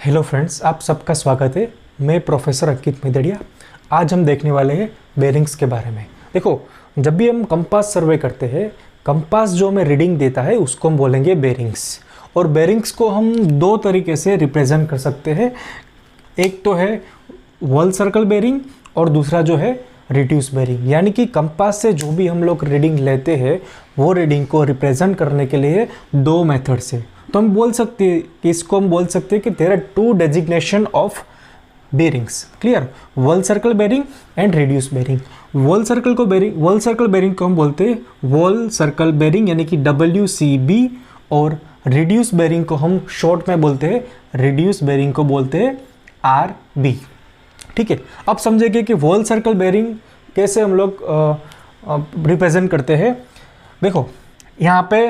Hello friends, आप सबका स्वागत है। मैं प्रोफेसर अंकित मेदड़िया। आज हम देखने वाले हैं बेरिंग्स के बारे में। देखो, जब भी हम कंपास सर्वे करते हैं, कंपास जो हमें रीडिंग देता है उसको हम बोलेंगे बेरिंग्स। और बेरिंग्स को हम दो तरीके से रिप्रेजेंट कर सकते हैं। एक तो है वर्ल्ड सर्कल बेरिंग और दूसरा जो है रिड्यूस बेरिंग। यानी कि कंपास से जो भी हम लोग रीडिंग लेते हैं वो रीडिंग को रिप्रेजेंट करने के लिए दो मेथड्स है। तो हम बोल सकते हैं कि इसको हम बोल सकते हैं कि there are two designation of bearings. Clear? World circle bearing and reduce bearing. World circle bearing को हम बोलते हैं वर्ल्ड सर्कल बेरिंग यानी कि WCB, और रिड्यूस बेरिंग को हम शॉर्ट में बोलते हैं रिड्यूस बेरिंग को बोलते हैं RB। ठीक है, अब समझेंगे कि वर्ल्ड सर्कल बेरिंग कैसे हम लोग रिप्रेजेंट करते हैं। देखो, यहाँ पे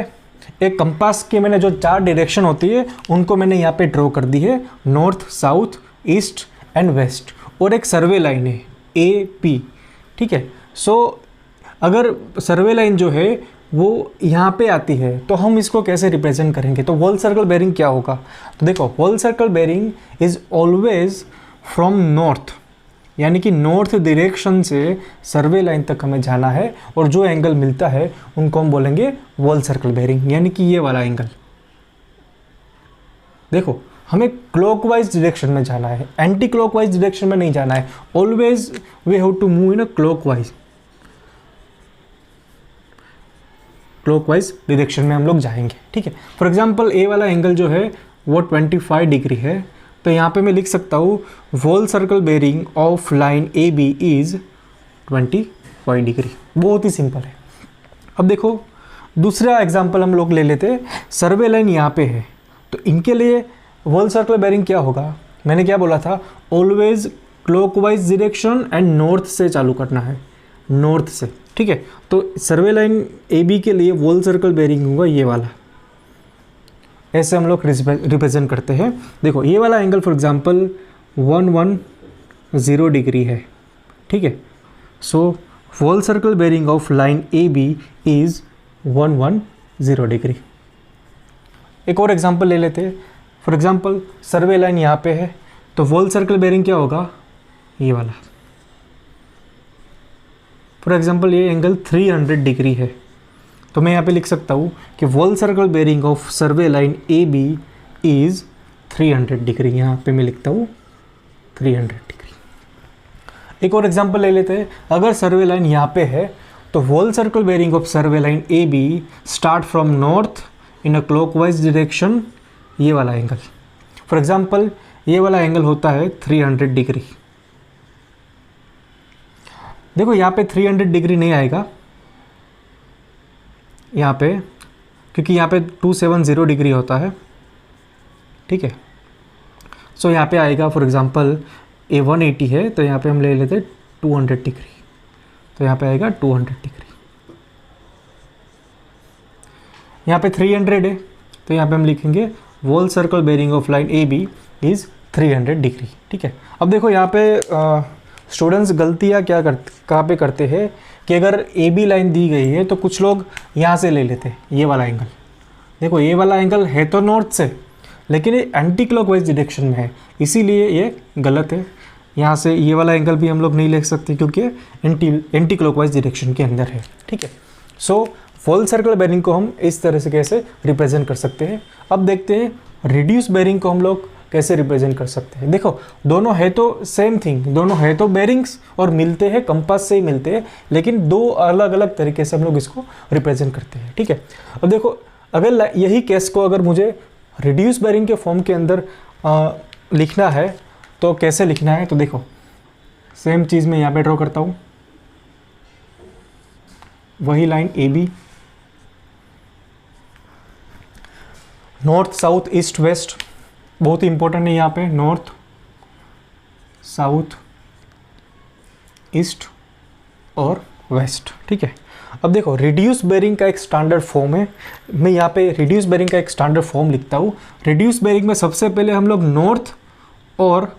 एक कंपास के मैंने जो चार डायरेक्शन होती है उनको मैंने यहाँ पे ड्रॉ कर दी है, north, south, east and west, और एक सर्वे लाइन है AP। ठीक है, सो अगर सर्वे लाइन जो है वो यहाँ पे आती है तो हम इसको कैसे रिप्रेजेंट करेंगे। तो वर्ल्ड सर्कल बेरिंग क्या होगा, तो देखो, world circle bearing is always from north, यानी कि नॉर्थ डायरेक्शन से सर्वे लाइन तक हमें जाना है, और जो एंगल मिलता है उनको हम बोलेंगे वर्ल्ड सर्कल बेरिंग, यानी कि ये वाला एंगल। देखो, हमें क्लॉकवाइज डायरेक्शन में जाना है, एंटी क्लॉकवाइज डायरेक्शन में नहीं जाना है। Always we have to move in a clockwise direction में हम लोग जाएंगे। ठीक है, फॉर एग्जाम्पल ए वाला एंगल जो है वो 25 डिग्री है, तो यहाँ पे मैं लिख सकता हूँ world circle bearing of line AB is 25 degree. बहुत ही सिंपल है। अब देखो, दूसरा एग्जांपल हम लोग ले लेते हैं। सर्वे लाइन यहाँ पे है, तो इनके लिए वर्ल्ड सर्कल बेरिंग क्या होगा, मैंने क्या बोला था, always clockwise direction and north से चालू करना है, नॉर्थ से। ठीक है, तो सर्वे लाइन AB के लिए वर्ल्ड सर्कल बेरिंग होगा ये वाला। ऐसे हम लोग रिप्रेजेंट करते हैं। देखो, ये वाला एंगल फॉर एग्जांपल 110 डिग्री है। ठीक है, so world circle bearing of line AB is 110 degree. एक और एग्जांपल ले लेते हैं। फॉर एग्जांपल सर्वे लाइन यहाँ पे है, तो वर्ल्ड सर्कल बेरिंग क्या होगा, ये वाला। फॉर एग्जांपल ये एंगल 300 डिग्री है, तो मैं यहाँ पे लिख सकता हूँ कि world circle bearing of survey line AB is 300 degree. यहाँ पे मैं लिखता हूँ 300 डिग्री। एक और एग्जांपल ले लेते हैं। अगर सर्वे लाइन यहाँ पे है तो world circle bearing of survey line AB start from north in a clockwise direction, ये वाला एंगल। फॉर एग्जांपल ये वाला एंगल होता है 300 डिग्री। देखो, यहाँ पे 300 डिग्री नहीं आएगा यहाँ पे, क्योंकि यहाँ पे 270 डिग्री होता है। ठीक है, सो यहाँ पे आएगा फॉर एग्जांपल A 180 है, तो यहाँ पे हम ले लेते हैं 200 डिग्री, तो यहाँ पे आएगा 200 डिग्री। यहाँ पे 300 है, तो यहाँ पे हम लिखेंगे world circle bearing of line AB is 300 degree. ठीक है, अब देखो यहाँ पे स्टूडेंट्स गलतियाँ कहाँ पे करते हैं कि अगर AB लाइन दी गई है तो कुछ लोग यहाँ से ले लेते हैं ये वाला एंगल। देखो, ये वाला एंगल है तो नॉर्थ से, लेकिन ये एंटी क्लॉकवाइज डायरेक्शन में है, इसीलिए ये गलत है। यहाँ से ये वाला एंगल भी हम लोग नहीं ले सकते क्योंकि एंटी क्लॉकवाइज डायरेक्शन के अंदर है। ठीक है, सो वर्ल्ड सर्कल बेरिंग को हम इस तरह से कैसे रिप्रेजेंट कर सकते हैं। अब देखते हैं रिड्यूस बेरिंग को हम लोग कैसे रिप्रेजेंट कर सकते हैं। देखो, दोनों है तो सेम थिंग, दोनों है तो बेरिंग्स और मिलते हैं, कंपास से ही मिलते हैं, लेकिन दो अलग अलग तरीके से हम लोग इसको रिप्रेजेंट करते हैं। ठीक है, अब देखो, अगर यही केस को अगर मुझे रिड्यूस बेरिंग के फॉर्म के अंदर लिखना है तो कैसे लिखना है, तो देखो, सेम चीज़ मैं यहाँ पे ड्रॉ करता हूँ, वही line AB, north, south, east, west, बहुत ही इंपॉर्टेंट है यहाँ पे, नॉर्थ, साउथ, ईस्ट और वेस्ट। ठीक है, अब देखो, रिड्यूस बेरिंग का एक स्टैंडर्ड फॉर्म है। मैं यहाँ पे रिड्यूस बेरिंग का एक स्टैंडर्ड फॉर्म लिखता हूँ। रिड्यूस बेरिंग में सबसे पहले हम लोग नॉर्थ और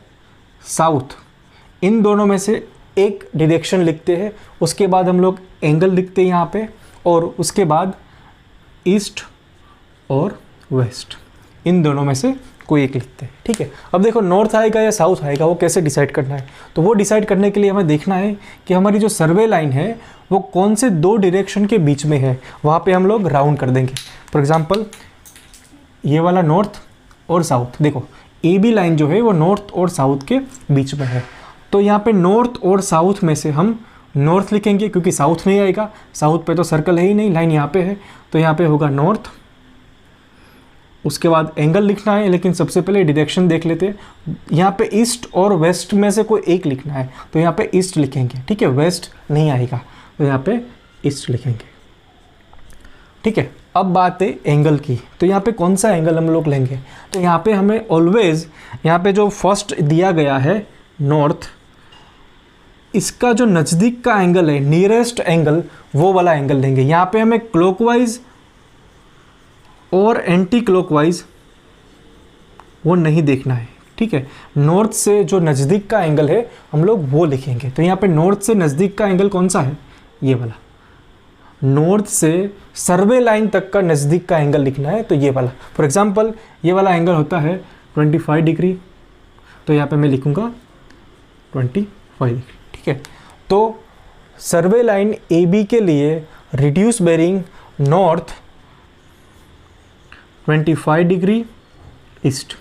साउथ इन दोनों में से एक डायरेक्शन लिखते हैं, उसके बाद हम लोग एंगल लिखते हैं यहाँ पे, और उसके बाद ईस्ट और वेस्ट इन दोनों में से कोई एक लिखते हैं, ठीक है। अब देखो नॉर्थ आएगा या साउथ आएगा वो कैसे डिसाइड करना है, तो वो डिसाइड करने के लिए हमें देखना है कि हमारी जो सर्वे लाइन है वो कौन से दो डायरेक्शन के बीच में है, वहाँ पे हम लोग राउंड कर देंगे। फॉर एग्जांपल ये वाला नॉर्थ और साउथ, देखो ए बी लाइन जो है वो नॉर्थ और साउथ के बीच में है, तो यहाँ पे नॉर्थ और साउथ में से हम नॉर्थ लिखेंगे क्योंकि साउथ नहीं आएगा, साउथ पे तो सर्कल है ही नहीं, लाइन यहाँ पे है, तो यहाँ पे होगा नॉर्थ। उसके बाद एंगल लिखना है, लेकिन सबसे पहले डायरेक्शन देख लेते हैं। यहाँ पे ईस्ट और वेस्ट में से कोई एक लिखना है, तो यहाँ पे ईस्ट लिखेंगे, ठीक है, वेस्ट नहीं आएगा, तो यहाँ पे ईस्ट लिखेंगे, ठीक है। अब बात है एंगल की, तो यहाँ पे कौन सा एंगल हम लोग लेंगे, तो यहाँ पे हमें ऑलवेज यहाँ पे जो फर्स्ट दिया गया है नॉर्थ, इसका जो नज़दीक का एंगल है, नियरेस्ट एंगल, वो वाला एंगल लेंगे। यहाँ पे हमें क्लॉकवाइज और एंटी क्लॉकवाइज वो नहीं देखना है, ठीक है। नॉर्थ से जो नज़दीक का एंगल है हम लोग वो लिखेंगे, तो यहाँ पे नॉर्थ से नज़दीक का एंगल कौन सा है, ये वाला। नॉर्थ से सर्वे लाइन तक का नज़दीक का एंगल लिखना है, तो ये वाला। फॉर एग्जांपल ये वाला एंगल होता है 25 डिग्री, तो यहाँ पे मैं लिखूँगा 25 डिग्री, ठीक है। तो सर्वे लाइन ए बी के लिए reduce bearing north 25 degree east,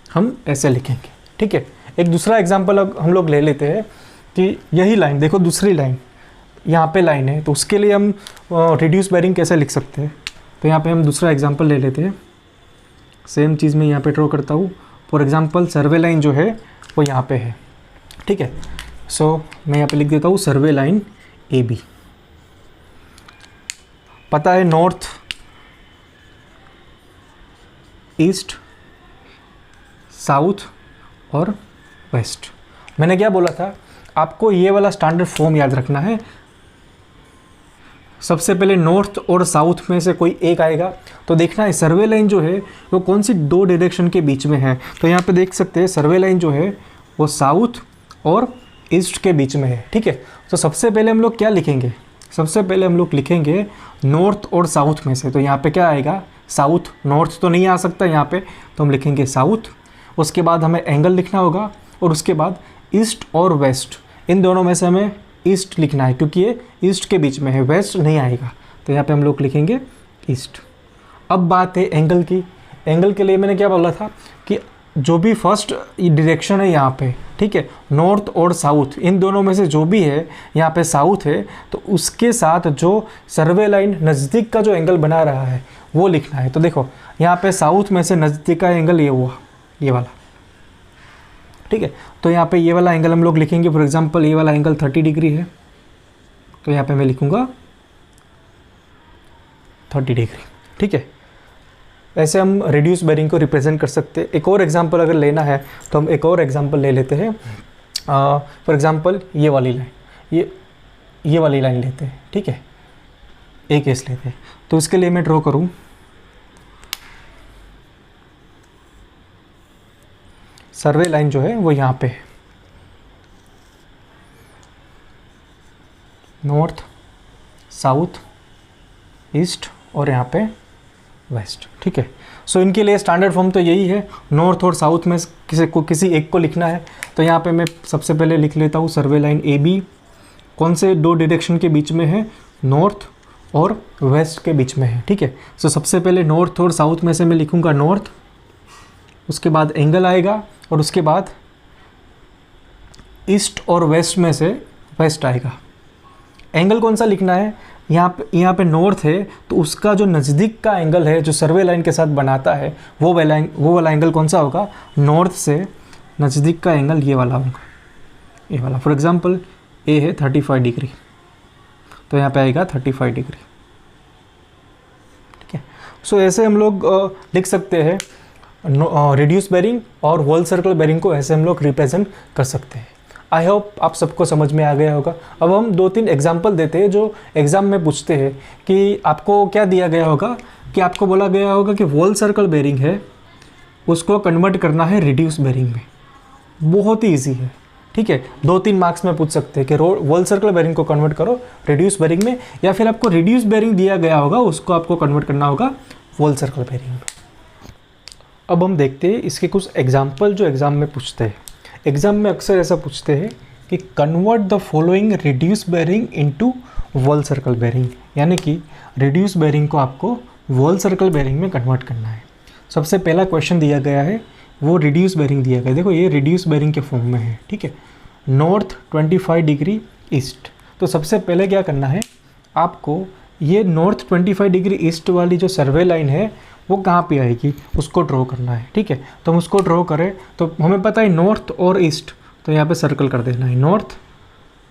हम ऐसे लिखेंगे, ठीक है। एक दूसरा एग्जांपल हम लोग ले लेते हैं कि यही लाइन देखो, दूसरी लाइन यहाँ पे लाइन है, तो उसके लिए हम रिड्यूस बेरिंग कैसे लिख सकते हैं, तो यहाँ पे हम दूसरा एग्जांपल ले लेते हैं। सेम चीज़ मैं यहाँ पे ड्रॉ करता हूँ। फॉर एग्जांपल सर्वे लाइन जो है वो यहाँ पे है, ठीक है। सो मैं यहाँ पे लिख देता हूँ सर्वे लाइन ए बी। पता है नॉर्थ, ईस्ट, साउथ और वेस्ट। मैंने क्या बोला था, आपको ये वाला स्टैंडर्ड फॉर्म याद रखना है। सबसे पहले नॉर्थ और साउथ में से कोई एक आएगा, तो देखना है सर्वे लाइन जो है वो कौन सी दो डायरेक्शन के बीच में है। तो यहाँ पे देख सकते हैं सर्वे लाइन जो है वो साउथ और ईस्ट के बीच में है, ठीक है। तो सबसे पहले हम लोग क्या लिखेंगे, सबसे पहले हम लोग लिखेंगे नॉर्थ और साउथ में से, तो यहाँ पे क्या आएगा, साउथ। नॉर्थ तो नहीं आ सकता यहाँ पे, तो हम लिखेंगे साउथ। उसके बाद हमें एंगल लिखना होगा, और उसके बाद ईस्ट और वेस्ट, इन दोनों में से हमें ईस्ट लिखना है क्योंकि ये ईस्ट के बीच में है, वेस्ट नहीं आएगा, तो यहाँ पे हम लोग लिखेंगे ईस्ट। अब बात है एंगल की। एंगल के लिए मैंने क्या बोला था कि जो भी फर्स्ट डायरेक्शन है यहाँ पे, ठीक है, नॉर्थ और साउथ, इन दोनों में से जो भी है, यहाँ पे साउथ है, तो उसके साथ जो सर्वे लाइन नज़दीक का जो एंगल बना रहा है वो लिखना है। तो देखो यहाँ पे साउथ में से नज़दीक का एंगल ये हुआ, ये वाला, ठीक है। तो यहाँ पे ये वाला एंगल हम लोग लिखेंगे। फॉर एग्जांपल ये वाला एंगल 30 डिग्री है, तो यहाँ पे मैं लिखूँगा 30 डिग्री, ठीक है। ऐसे हम रिड्यूस बेरिंग को रिप्रेजेंट कर सकते हैं। एक और एग्जांपल अगर लेना है तो हम एक और एग्जांपल ले लेते हैं। फॉर एग्जांपल ये वाली लाइन, ये वाली लाइन लेते हैं, ठीक है, एक केस लेते हैं। तो इसके लिए मैं ड्रॉ करूँ, सर्वे लाइन जो है वो यहाँ पे है, नॉर्थ, साउथ, ईस्ट और यहाँ पे वेस्ट, ठीक है। सो इनके लिए स्टैंडर्ड फॉर्म तो यही है, नॉर्थ और साउथ में किसी एक को लिखना है। तो यहाँ पे मैं सबसे पहले लिख लेता हूँ सर्वे लाइन ए बी कौन से दो डायरेक्शन के बीच में है, नॉर्थ और वेस्ट के बीच में है, ठीक है। सो सबसे पहले नॉर्थ और साउथ में से मैं लिखूँगा नॉर्थ, उसके बाद एंगल आएगा, और उसके बाद ईस्ट और वेस्ट में से वेस्ट आएगा। एंगल कौन सा लिखना है, यहाँ पे नॉर्थ है, तो उसका जो नज़दीक का एंगल है जो सर्वे लाइन के साथ बनाता है वो वाला एंगल कौन सा होगा, नॉर्थ से नज़दीक का एंगल ये वाला होगा, ये वाला। फॉर एग्जांपल ए है 35 डिग्री, तो यहाँ पे आएगा 35 डिग्री, ठीक है। सो ऐसे हम लोग लिख सकते हैं रिड्यूस बेरिंग और होल सर्कल बेरिंग को, ऐसे हम लोग रिप्रेजेंट कर सकते हैं। आई होप आप सबको समझ में आ गया होगा। अब हम 2-3 एग्जाम्पल देते हैं जो एग्ज़ाम में पूछते हैं कि आपको क्या दिया गया होगा, कि आपको बोला गया होगा कि होल सर्कल बेरिंग है उसको कन्वर्ट करना है रिड्यूस बेरिंग में। बहुत ही ईजी है, ठीक है। 2-3 मार्क्स में पूछ सकते हैं कि होल सर्कल बेरिंग को कन्वर्ट करो रिड्यूस बेरिंग में, या फिर आपको रिड्यूस बेरिंग दिया गया होगा उसको आपको कन्वर्ट करना होगा होल सर्कल बेरिंग में। अब हम देखते हैं इसके कुछ एग्जाम्पल जो एग्ज़ाम में पूछते हैं। एग्ज़ाम में अक्सर ऐसा पूछते हैं कि convert the following reduce bearing into whole circle bearing, यानी कि रिड्यूस बेरिंग को आपको वॉल सर्कल बेरिंग में कन्वर्ट करना है। सबसे पहला क्वेश्चन दिया गया है वो रिड्यूस बेरिंग दिया गया है। देखो ये रिड्यूस बेरिंग के फॉर्म में है, ठीक है। नॉर्थ 25 डिग्री ईस्ट, तो सबसे पहले क्या करना है आपको, ये नॉर्थ 25 डिग्री ईस्ट वाली जो सर्वे लाइन है वो कहाँ पे आएगी उसको ड्रॉ करना है, ठीक है। तो हम उसको ड्रॉ करें तो हमें पता है नॉर्थ और ईस्ट, तो यहाँ पे सर्कल कर देना है नॉर्थ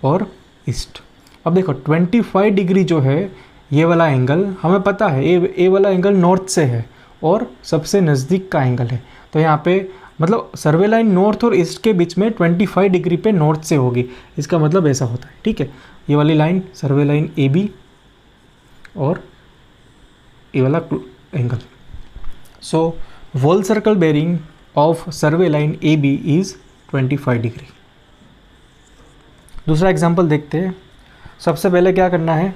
और ईस्ट। अब देखो 25 डिग्री जो है ये वाला एंगल हमें पता है ए वाला एंगल नॉर्थ से है और सबसे नज़दीक का एंगल है, तो यहाँ पे मतलब सर्वे लाइन नॉर्थ और ईस्ट के बीच में 25 डिग्री पे नॉर्थ से होगी, इसका मतलब ऐसा होता है, ठीक है। ये वाली line survey line A B और ये वाला angle. So whole circle bearing of survey line A B is 25 degree. दूसरा एग्जांपल देखते हैं। सबसे पहले क्या करना है,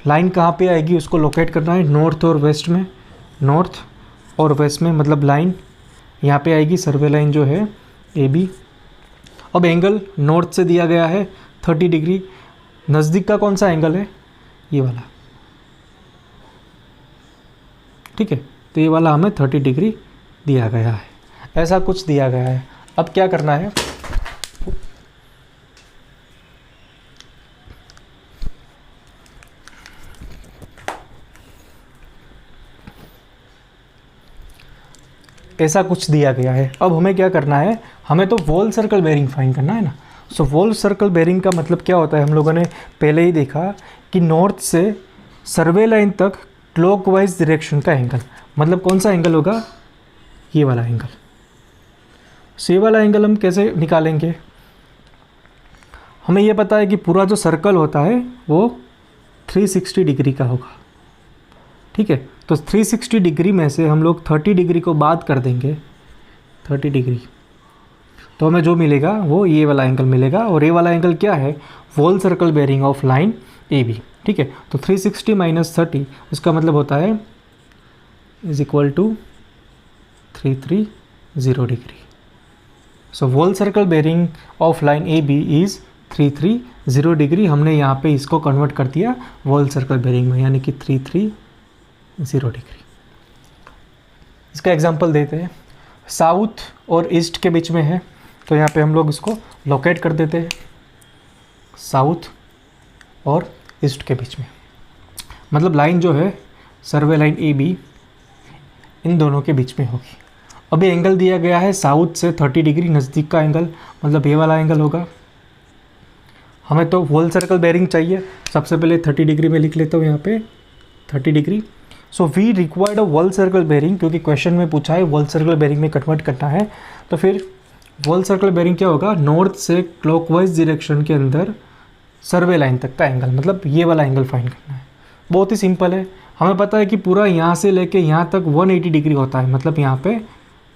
लाइन कहाँ पे आएगी उसको लोकेट करना है, नॉर्थ और वेस्ट में, नॉर्थ और वेस्ट में, मतलब लाइन यहाँ पे आएगी सर्वे लाइन जो है ए बी। अब एंगल नॉर्थ से दिया गया है 30 डिग्री, नज़दीक का कौन सा एंगल है, ये वाला, ठीक है। तो ये वाला हमें 30 डिग्री दिया गया है, ऐसा कुछ दिया गया है। अब क्या करना है, ऐसा कुछ दिया गया है। अब हमें क्या करना है, हमें तो वॉल सर्कल बेरिंग फाइंड करना है ना। सो वॉल सर्कल बेरिंग का मतलब क्या होता है, हम लोगों ने पहले ही देखा कि नॉर्थ से सर्वे लाइन तक क्लॉकवाइज डायरेक्शन का एंगल, मतलब कौन सा एंगल होगा, ये वाला एंगल। सो ये वाला एंगल हम कैसे निकालेंगे, हमें ये पता है कि पूरा जो सर्कल होता है वो 360 डिग्री का होगा, ठीक है। तो 360 डिग्री में से हम लोग 30 डिग्री को बाद कर देंगे, 30 डिग्री, तो हमें जो मिलेगा वो ये वाला एंगल मिलेगा। और ये वाला एंगल क्या है, whole circle bearing of line A B, ठीक है। तो 360 माइनस 30 उसका मतलब होता है is equal to 330 degree. So whole circle bearing of line A B is 330 degree. हमने यहाँ पे इसको कन्वर्ट कर दिया वॉल सर्कल बेरिंग में, यानी कि 330 डिग्री। इसका एग्जांपल देते हैं। साउथ और ईस्ट के बीच में है, तो यहाँ पे हम लोग इसको लोकेट कर देते हैं साउथ और ईस्ट के बीच में, मतलब लाइन जो है सर्वे लाइन ए बी इन दोनों के बीच में होगी। अभी एंगल दिया गया है साउथ से 30 डिग्री नज़दीक का एंगल, मतलब ये वाला एंगल होगा। हमें तो वॉल सर्कल बेरिंग चाहिए, सबसे पहले 30 डिग्री में लिख लेता हूँ यहाँ पे 30 degree. So we required a whole circle bearing, क्योंकि क्वेश्चन में पूछा है वॉल सर्कल बेरिंग में कन्वर्ट करना है, तो फिर वॉल सर्कल बेरिंग क्या होगा, नॉर्थ से क्लॉकवाइज डायरेक्शन के अंदर सर्वे लाइन तक का एंगल, मतलब ये वाला एंगल फाइंड करना है। बहुत ही सिंपल है, हमें पता है कि पूरा यहाँ से लेके यहाँ तक 180 डिग्री होता है, मतलब यहाँ पे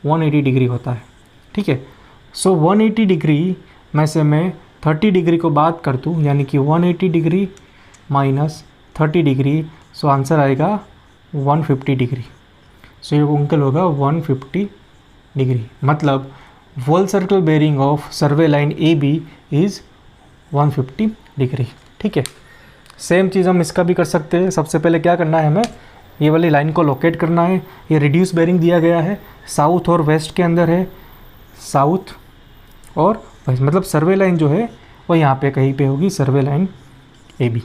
180 डिग्री होता है, ठीक है। सो 180 डिग्री में से मैं 30 डिग्री को बात कर दूँ, यानी कि 180 degree minus 30 degree, so answer आएगा 150 डिग्री। सो ये एंगल होगा 150 डिग्री, मतलब whole circle bearing of survey line A B is 150 degree, ठीक है। सेम चीज़ हम इसका भी कर सकते हैं। सबसे पहले क्या करना है, हमें ये वाली लाइन को लोकेट करना है। ये रिड्यूस बेरिंग दिया गया है, साउथ और वेस्ट के अंदर है, साउथ और वेस्ट, मतलब सर्वे लाइन जो है वो यहाँ पे कहीं पे होगी, सर्वे लाइन ए बी,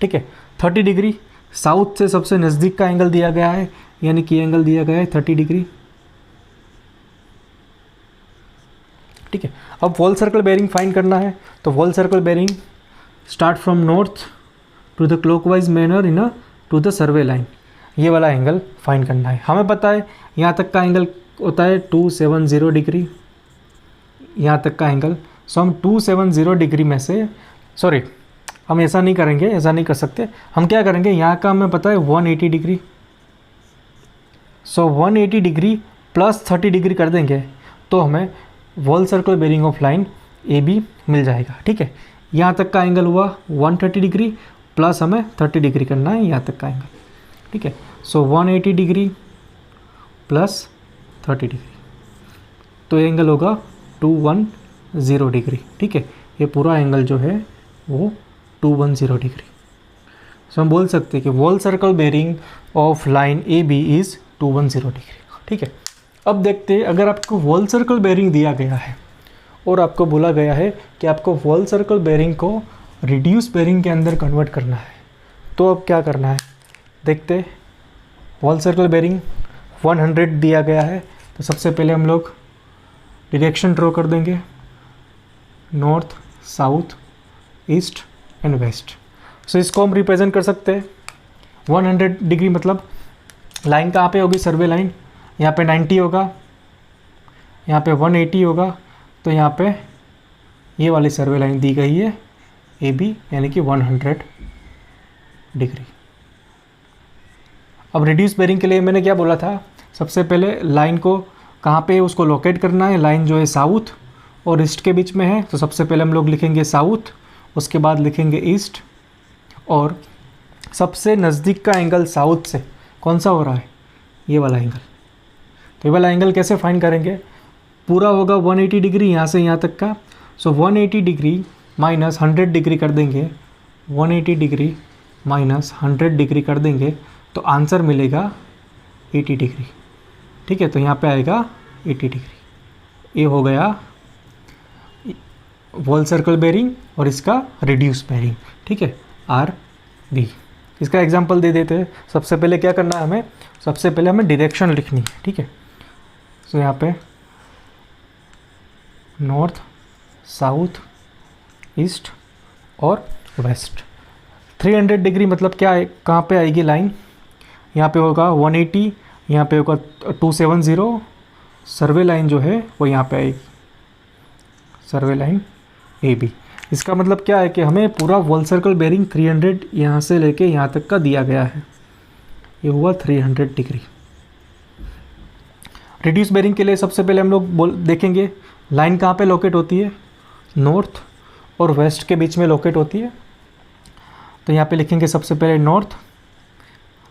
ठीक है। 30 डिग्री साउथ से सबसे नज़दीक का एंगल दिया गया है, यानी कि एंगल दिया गया है 30 डिग्री, ठीक है। अब वॉल सर्कल बेरिंग फाइंड करना है, तो whole circle bearing start from north to the clockwise manner into the survey line, ये वाला एंगल फाइंड करना है। हमें पता है यहाँ तक का एंगल होता है 270 डिग्री, यहाँ तक का एंगल। सो हम 270 डिग्री में से, सॉरी हम ऐसा नहीं करेंगे, ऐसा नहीं कर सकते। हम क्या करेंगे, यहाँ का हमें पता है 180 degree, so 180 degree plus 30 degree कर देंगे तो हमें whole circle bearing of line A B मिल जाएगा, ठीक है। यहाँ तक का एंगल हुआ 130 डिग्री प्लस हमें 30 डिग्री करना है यहाँ तक का एंगल, ठीक है। सो 180 डिग्री प्लस 30 डिग्री, तो ये एंगल होगा 210 डिग्री। ठीक है, ये पूरा एंगल जो है वो 210 डिग्री। सो हम बोल सकते हैं कि whole circle bearing of line A B is 210 degree. ठीक है, अब देखते हैं अगर आपको वॉल सर्कल बेरिंग दिया गया है और आपको बोला गया है कि आपको वॉल सर्कल बेरिंग को रिड्यूस बेरिंग के अंदर कन्वर्ट करना है, तो अब क्या करना है देखते हैं। वॉल सर्कल बेरिंग 100 दिया गया है, तो सबसे पहले हम लोग डायरेक्शन ड्रॉ कर देंगे, north, south, east and west. So इसको हम रिप्रेजेंट कर सकते हैं 100 डिग्री, मतलब लाइन कहाँ पे होगी, सर्वे लाइन यहाँ पे 90 होगा, यहाँ पे 180 होगा, तो यहाँ पे ये वाली सर्वे लाइन दी गई है ए बी, यानी कि 100 डिग्री। अब रिड्यूस बेरिंग के लिए मैंने क्या बोला था, सबसे पहले लाइन को कहाँ पे उसको लोकेट करना है। लाइन जो है साउथ और ईस्ट के बीच में है, तो सबसे पहले हम लोग लिखेंगे साउथ, उसके बाद लिखेंगे ईस्ट, और सबसे नज़दीक का एंगल साउथ से कौन सा हो रहा है, ये वाला एंगल। तो ये वाला एंगल कैसे फाइंड करेंगे, पूरा होगा 180 डिग्री यहाँ से यहाँ तक का। सो 180 डिग्री माइनस 100 डिग्री कर देंगे, 180 डिग्री माइनस 100 डिग्री कर देंगे, तो आंसर मिलेगा 80 डिग्री। ठीक है, तो यहाँ पे आएगा 80 डिग्री। ये हो गया वॉल सर्कल बेरिंग और इसका रिड्यूस बेरिंग। ठीक है, आर बी। इसका एग्जांपल दे देते हैं। सबसे पहले क्या करना है हमें, सबसे पहले हमें डायरेक्शन लिखनी है। ठीक है, सो यहाँ पे नॉर्थ, साउथ, ईस्ट और वेस्ट। 300 डिग्री मतलब क्या है, कहाँ पे आएगी लाइन, यहाँ पे होगा 180, यहाँ पे होगा 270, सर्वे लाइन जो है वो यहाँ पे आएगी, सर्वे लाइन ए बी। इसका मतलब क्या है कि हमें पूरा वॉल सर्कल बेरिंग 300 यहाँ से लेके यहाँ तक का दिया गया है, ये हुआ 300 डिग्री। रिड्यूस बेरिंग के लिए सबसे पहले हम लोग देखेंगे लाइन कहाँ पे लोकेट होती है, नॉर्थ और वेस्ट के बीच में लोकेट होती है। तो यहाँ पे लिखेंगे सबसे पहले नॉर्थ,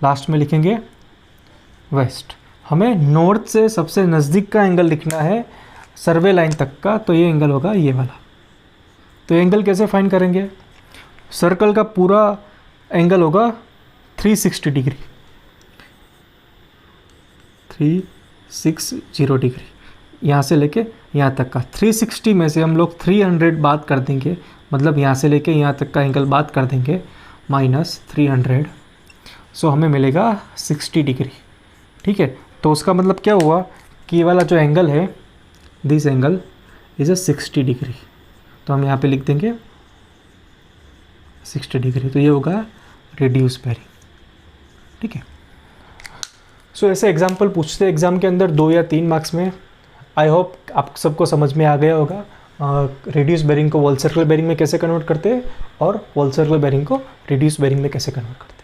लास्ट में लिखेंगे वेस्ट। हमें नॉर्थ से सबसे नज़दीक का एंगल लिखना है सर्वे लाइन तक का, तो ये एंगल होगा ये वाला। तो एंगल कैसे फाइंड करेंगे, सर्कल का पूरा एंगल होगा 360 डिग्री, 360 डिग्री, यहाँ से लेके यहाँ तक का। 360 में से हम लोग 300 बात कर देंगे, मतलब यहाँ से लेके यहाँ तक का एंगल बात कर देंगे, माइनस 300, सो हमें मिलेगा 60 डिग्री। ठीक है, तो उसका मतलब क्या हुआ कि ये वाला जो एंगल है, this angle is a 60 degree, तो हम यहाँ पे लिख देंगे 60 डिग्री। तो ये होगा रिड्यूस बेरिंग। ठीक है, सो ऐसे एग्जाम्पल पूछते हैं एग्ज़ाम के अंदर 2 या 3 मार्क्स में। आई होप आप सबको समझ में आ गया होगा रिड्यूस बेरिंग को वॉल सर्कल बेरिंग में कैसे कन्वर्ट करते हैं और वॉल सर्कल बेरिंग को रिड्यूस बेरिंग में कैसे कन्वर्ट करते हैं।